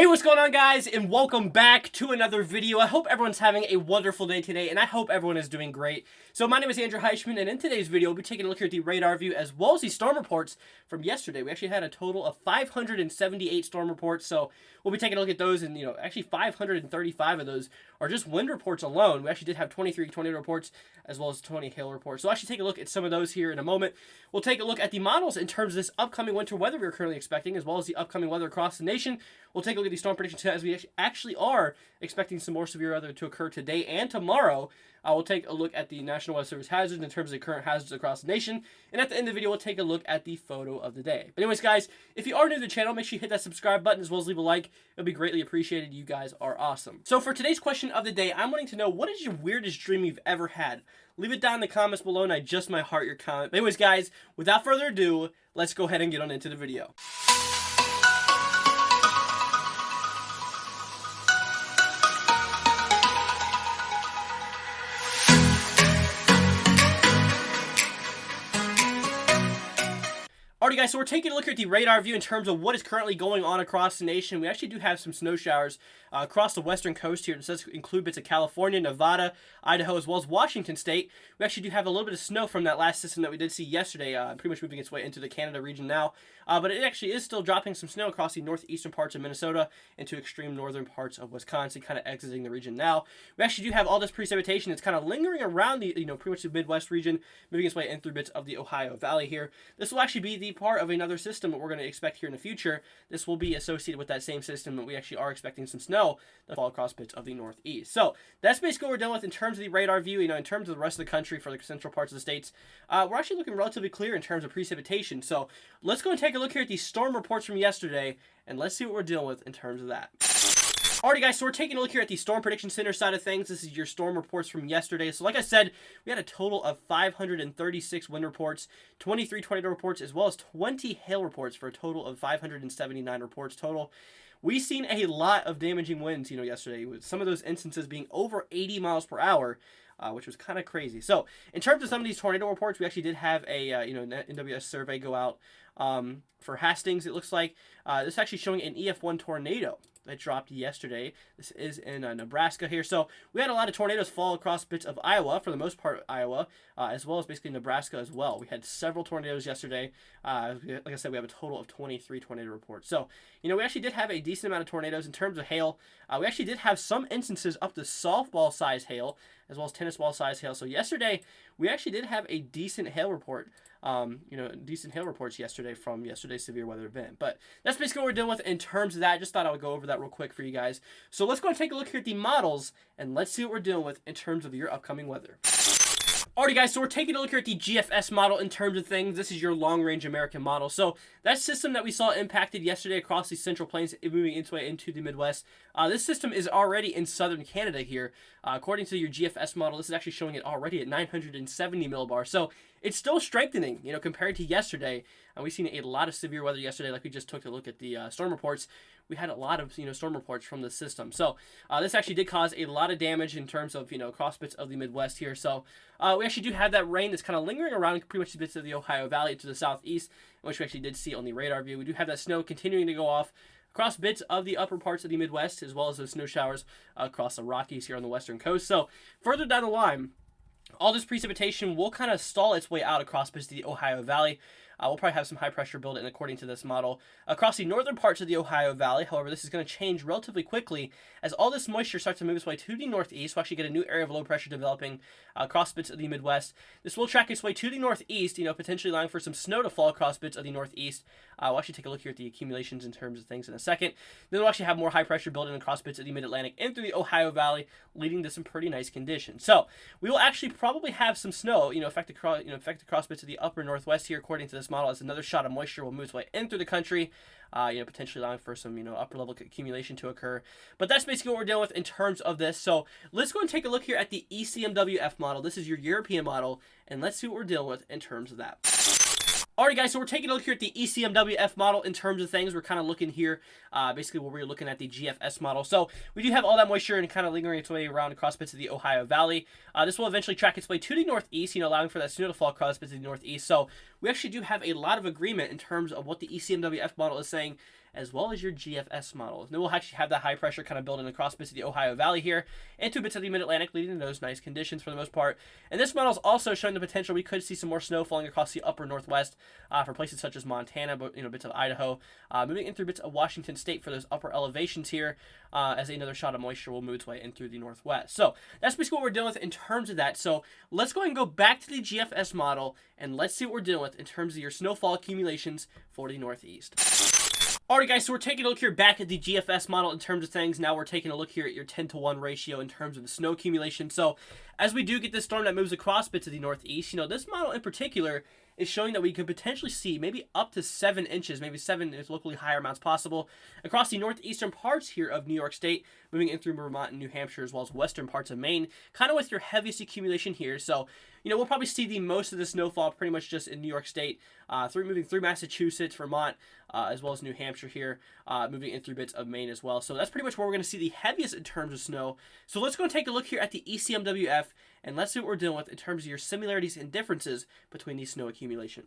Hey, what's going on, guys, and welcome back to another video. I hope everyone's having a wonderful day today, and I hope everyone is doing great. So my name is Andrew Heichman, and in today's video, we'll be taking a look here at the radar view as well as the storm reports from yesterday. We actually had a total of 578 storm reports, so we'll be taking a look at those, and actually 535 of those are just wind reports alone. We actually did have 23 tornado reports as well as 20 hail reports. So I'll actually take a look at some of those here in a moment. We'll take a look at the models in terms of this upcoming winter weather we're currently expecting, as well as the upcoming weather across the nation. We'll take a look at the storm predictions as we actually are expecting some more severe weather to occur today and tomorrow. We'll take a look at the National Weather Service hazards in terms of the current hazards across the nation. And at the end of the video, we'll take a look at the photo of the day. But anyways, guys, if you are new to the channel, make sure you hit that subscribe button as well as leave a like. It'll be greatly appreciated. You guys are awesome. So for today's question of the day, I'm wanting to know, what is your weirdest dream you've ever had? Leave it down in the comments below, and I just might heart your comment. But anyways, guys, without further ado, let's go ahead and get on into the video. Alrighty, guys, so we're taking a look at the radar view in terms of what is currently going on across the nation. We actually do have some snow showers across the western coast here. This does include bits of California, Nevada, Idaho, as well as Washington State. We actually do have a little bit of snow from that last system that we did see yesterday, pretty much moving its way into the Canada region now. But it actually is still dropping some snow across the northeastern parts of Minnesota into extreme northern parts of Wisconsin, kind of exiting the region now. We actually do have all this precipitation that's kind of lingering around the, pretty much the Midwest region, moving its way in through bits of the Ohio Valley here. This will actually be the part of another system that we're going to expect here in the future. This will be associated with that same system that we actually are expecting some snow to fall across bits of the northeast. So that's basically what we're dealing with in terms of the radar view. In terms of the rest of the country for the central parts of the states, we're actually looking relatively clear in terms of precipitation. So let's go and take a look here at the storm reports from yesterday, and let's see what we're dealing with in terms of that. Alrighty, guys, so we're taking a look here at the Storm Prediction Center side of things. This is your storm reports from yesterday. So like I said, we had a total of 536 wind reports, 23 tornado reports, as well as 20 hail reports for a total of 579 reports total. We've seen a lot of damaging winds, yesterday, with some of those instances being over 80 miles per hour. Which was kind of crazy. So in terms of some of these tornado reports, we actually did have a NWS survey go out for Hastings. It looks like this is actually showing an EF1 tornado that dropped yesterday. This is in Nebraska here. So we had a lot of tornadoes fall across bits of Iowa, for the most part Iowa, as well as basically Nebraska as well. We had several tornadoes yesterday. Like I said, we have a total of 23 tornado reports. So, we actually did have a decent amount of tornadoes. In terms of hail, we actually did have some instances up to softball size hail, as well as tennis ball size hail. So yesterday, we actually did have a decent hail report. Decent hail reports yesterday from yesterday's severe weather event. But that's basically what we're dealing with in terms of that. I just thought I would go over that real quick for you guys. So let's go and take a look here at the models, and let's see what we're dealing with in terms of your upcoming weather. Alrighty, guys, so we're taking a look here at the Gfs model in terms of things. This is your long-range American model. So that system that we saw impacted yesterday across the Central Plains, moving its way into the Midwest. This system is already in southern Canada here. According to your Gfs model, this is actually showing it already at 970 millibars. So it's still strengthening, compared to yesterday. We've seen a lot of severe weather yesterday, like we just took a look at the storm reports. We had a lot of, storm reports from the system. So this actually did cause a lot of damage in terms of, across bits of the Midwest here. So we actually do have that rain that's kind of lingering around pretty much the bits of the Ohio Valley to the southeast, which we actually did see on the radar view. We do have that snow continuing to go off across bits of the upper parts of the Midwest, as well as those snow showers across the Rockies here on the western coast. So further down the line, all this precipitation will kind of stall its way out across bits of the Ohio Valley. We'll probably have some high pressure built in according to this model across the northern parts of the Ohio Valley. However, this is going to change relatively quickly as all this moisture starts to move its way to the northeast. We'll actually get a new area of low pressure developing across bits of the Midwest. This will track its way to the northeast, potentially allowing for some snow to fall across bits of the northeast. We'll actually take a look here at the accumulations in terms of things in a second. Then we'll actually have more high pressure building across bits of the mid-Atlantic and through the Ohio Valley, leading to some pretty nice conditions. So we will actually probably have some snow, affect across bits of the upper northwest here, according to this model, as another shot of moisture will move its way in through the country, potentially allowing for some, upper level accumulation to occur. But that's basically what we're dealing with in terms of this. So let's go and take a look here at the Ecmwf model. This is your European model, and let's see what we're dealing with in terms of that. Alright, guys, so we're taking a look here at the Ecmwf model in terms of things. We're kind of looking here, basically where we're looking at the Gfs model. So we do have all that moisture and kind of lingering its way around across bits of the Ohio Valley. This will eventually track its way to the northeast, allowing for that snow to fall across bits of the northeast. So we actually do have a lot of agreement in terms of what the Ecmwf model is saying, as well as your Gfs model. And then we'll actually have that high pressure kind of building across bits of the Ohio Valley here into bits of the Mid-Atlantic, leading to those nice conditions for the most part. And this model is also showing the potential we could see some more snow falling across the upper northwest for places such as Montana, but bits of Idaho, moving in through bits of Washington State for those upper elevations here, as another shot of moisture will move its way in through the northwest. So that's basically what we're dealing with in terms of that. So let's go ahead and go back to the GFS model and let's see what we're dealing with in terms of your snowfall accumulations for the Northeast. Alright guys, so we're taking a look here back at the GFS model in terms of things. Now we're taking a look here at your 10-to-1 ratio in terms of the snow accumulation. So as we do get this storm that moves across bits of the Northeast, this model in particular is showing that we could potentially see maybe up to 7 inches, maybe 7 is locally higher amounts possible, across the northeastern parts here of New York State, moving in through Vermont and New Hampshire, as well as western parts of Maine, kind of with your heaviest accumulation here. So, we'll probably see the most of the snowfall pretty much just in New York State, moving through Massachusetts, Vermont, as well as New Hampshire here, moving in through bits of Maine as well. So that's pretty much where we're going to see the heaviest in terms of snow. So let's go and take a look here at the Ecmwf, and let's see what we're dealing with in terms of your similarities and differences between these snow accumulation.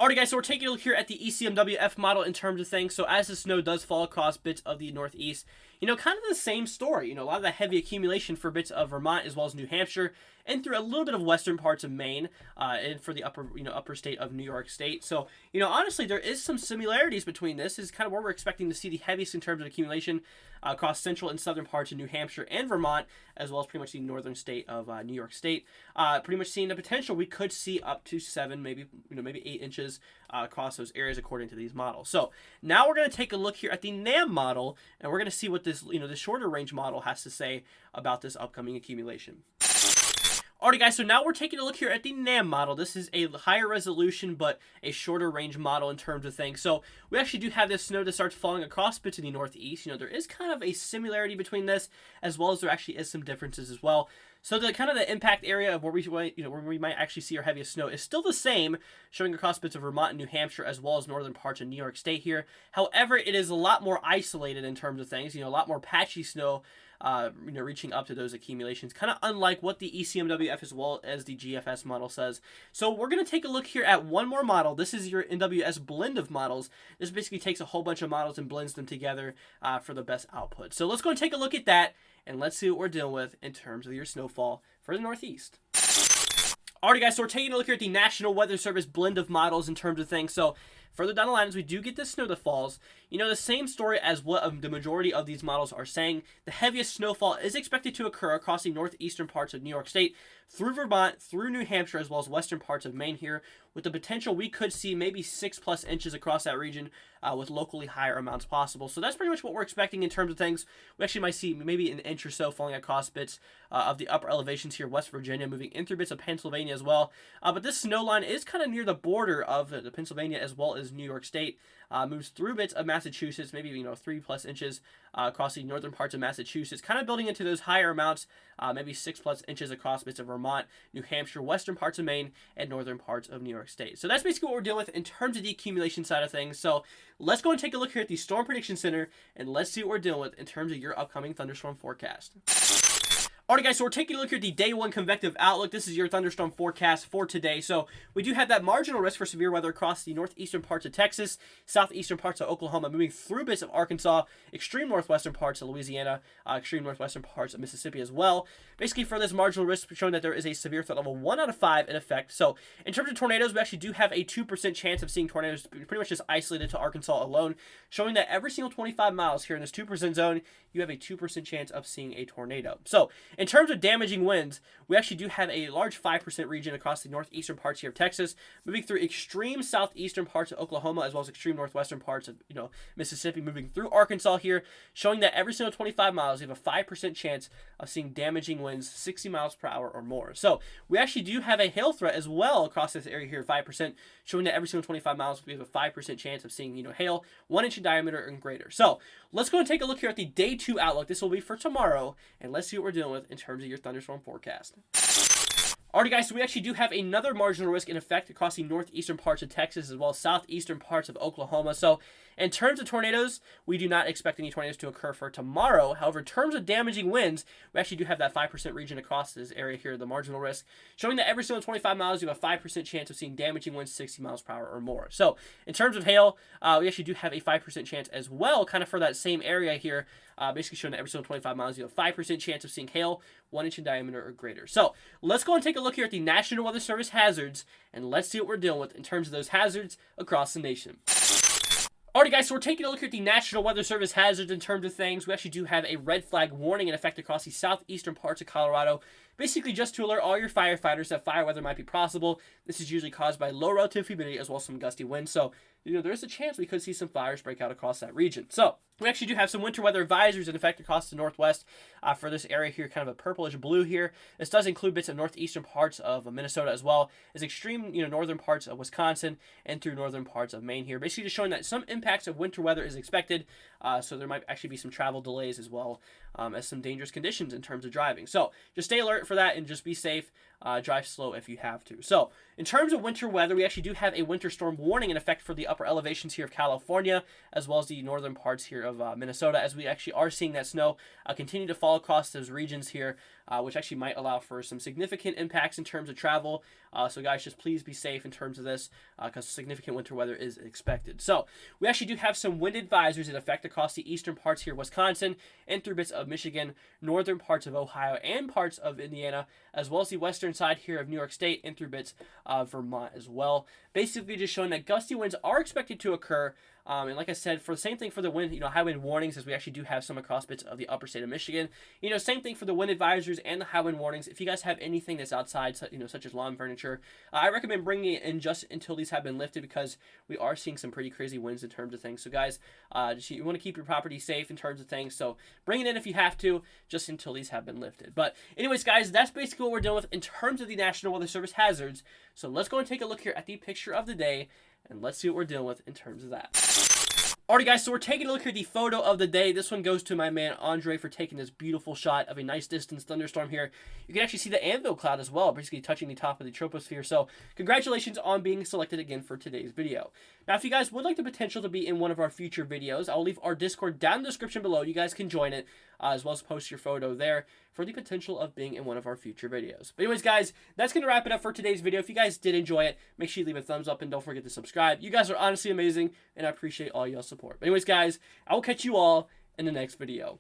Alright guys, so we're taking a look here at the Ecmwf model in terms of things. So as the snow does fall across bits of the Northeast, kind of the same story. A lot of the heavy accumulation for bits of Vermont as well as New Hampshire, and through a little bit of western parts of Maine, and for the upper state of New York State. So, honestly, there is some similarities between this. This is kind of where we're expecting to see the heaviest in terms of accumulation across central and southern parts of New Hampshire and Vermont, as well as pretty much the northern state of New York State. Pretty much seeing the potential we could see up to 7, maybe 8 inches across those areas according to these models. So now we're going to take a look here at the Namm model, and we're going to see what this, the shorter range model has to say about this upcoming accumulation. Alright guys, so now we're taking a look here at the Namm model. This is a higher resolution but a shorter range model in terms of things. So we actually do have this snow that starts falling across bits of the Northeast. There is kind of a similarity between this, as well as there actually is some differences as well. So the kind of the impact area of where we might actually see our heaviest snow is still the same, showing across bits of Vermont and New Hampshire, as well as northern parts of New York State here. However, it is a lot more isolated in terms of things. A lot more patchy snow, reaching up to those accumulations, kind of unlike what the Ecmwf as well as the Gfs model says. So we're going to take a look here at one more model. This is your Nws Blend of Models. This basically takes a whole bunch of models and blends them together for the best output. So let's go and take a look at that, and let's see what we're dealing with in terms of your snowfall for the Northeast. Alright guys, so we're taking a look here at the National Weather Service blend of models in terms of things. So further down the line, as we do get this snow that falls, the same story as what the majority of these models are saying. The heaviest snowfall is expected to occur across the northeastern parts of New York State, through Vermont, through New Hampshire, as well as western parts of Maine here, with the potential we could see maybe 6+ inches across that region, with locally higher amounts possible. So that's pretty much what we're expecting in terms of things. We actually might see maybe an inch or so falling across bits of the upper elevations here, West Virginia, moving in through bits of Pennsylvania as well. But this snow line is kind of near the border of the Pennsylvania as well as New York State. Moves through bits of Massachusetts, maybe 3+ inches across the northern parts of Massachusetts, kind of building into those higher amounts, maybe 6+ inches across bits of Vermont, New Hampshire, western parts of Maine, and northern parts of New York State. So that's basically what we're dealing with in terms of the accumulation side of things. So let's go and take a look here at the Storm Prediction Center, and let's see what we're dealing with in terms of your upcoming thunderstorm forecast. Alright guys, so we're taking a look here at the Day 1 Convective Outlook. This is your thunderstorm forecast for today. So we do have that marginal risk for severe weather across the northeastern parts of Texas, southeastern parts of Oklahoma, moving through bits of Arkansas, extreme northwestern parts of Louisiana, extreme northwestern parts of Mississippi as well. Basically for this marginal risk, showing that there is a severe threat level 1 out of 5 in effect. So in terms of tornadoes, we actually do have a 2% chance of seeing tornadoes pretty much just isolated to Arkansas alone, showing that every single 25 miles here in this 2% zone, you have a 2% chance of seeing a tornado. So in terms of damaging winds, we actually do have a large 5% region across the northeastern parts here of Texas, moving through extreme southeastern parts of Oklahoma, as well as extreme northwestern parts of Mississippi, moving through Arkansas here, showing that every single 25 miles, you have a 5% chance of seeing damaging winds 60 miles per hour or more. So we actually do have a hail threat as well across this area here, 5%, showing that every single 25 miles, we have a 5% chance of seeing hail 1 inch in diameter and greater. So let's go and take a look here at the Day 2 outlook. This will be for tomorrow, and let's see what we're dealing with in terms of your thunderstorm forecast. Alrighty guys, so we actually do have another marginal risk in effect across the northeastern parts of Texas as well as southeastern parts of Oklahoma. So In terms of tornadoes, we do not expect any tornadoes to occur for tomorrow. However, in terms of damaging winds, we actually do have that 5% region across this area here, the marginal risk, showing that every single 25 miles, you have a 5% chance of seeing damaging winds 60 miles per hour or more. So in terms of hail, we actually do have a 5% chance as well, kind of for that same area here, basically showing that every single 25 miles, you have a 5% chance of seeing hail 1 inch in diameter or greater. So let's go and take a look here at the National Weather Service hazards, and let's see what we're dealing with in terms of those hazards across the nation. Alrighty guys, so we're taking a look at the National Weather Service hazards in terms of things. We actually do have a red flag warning in effect across the southeastern parts of Colorado, basically just to alert all your firefighters that fire weather might be possible. This is usually caused by low relative humidity as well as some gusty winds, so there's a chance we could see some fires break out across that region. So we actually do have some winter weather advisories in effect across the northwest for this area here, kind of a purplish blue here. This does include bits of northeastern parts of Minnesota as well as extreme northern parts of Wisconsin and through northern parts of Maine here, basically just showing that some impacts of winter weather is expected, so there might actually be some travel delays as well as some dangerous conditions in terms of driving. So just stay alert for that and just be safe. Drive slow if you have to. So in terms of winter weather, we actually do have a winter storm warning in effect for the upper elevations here of California, as well as the northern parts here of Minnesota, as we actually are seeing that snow continue to fall across those regions here, which actually might allow for some significant impacts in terms of travel. So guys, just please be safe in terms of this, because significant winter weather is expected. So we actually do have some wind advisories in effect across the eastern parts here of Wisconsin and through bits of Michigan, northern parts of Ohio, and parts of Indiana, as well as the western side here of New York State and through bits of Vermont as well. Basically just showing that gusty winds are expected to occur. And like I said, for the same thing for the wind, high wind warnings, as we actually do have some across bits of the upper state of Michigan. Same thing for the wind advisories and the high wind warnings. If you guys have anything that's outside, such as lawn furniture, I recommend bringing it in just until these have been lifted, because we are seeing some pretty crazy winds in terms of things. So guys, you want to keep your property safe in terms of things. So bring it in if you have to, just until these have been lifted. But anyways, guys, that's basically what we're dealing with in terms of the National Weather Service hazards. So let's go and take a look here at the picture of the day, and let's see what we're dealing with in terms of that. Alright guys, so we're taking a look at the photo of the day. This one goes to my man Andre for taking this beautiful shot of a nice distance thunderstorm here. You can actually see the anvil cloud as well, basically touching the top of the troposphere. So congratulations on being selected again for today's video. Now if you guys would like the potential to be in one of our future videos, I'll leave our Discord down in the description below. You guys can join it, as well as post your photo there for the potential of being in one of our future videos. But anyways guys, that's going to wrap it up for today's video. If you guys did enjoy it, make sure you leave a thumbs up and don't forget to subscribe. You guys are honestly amazing, and I appreciate all y'all's support. But anyways guys, I will catch you all in the next video.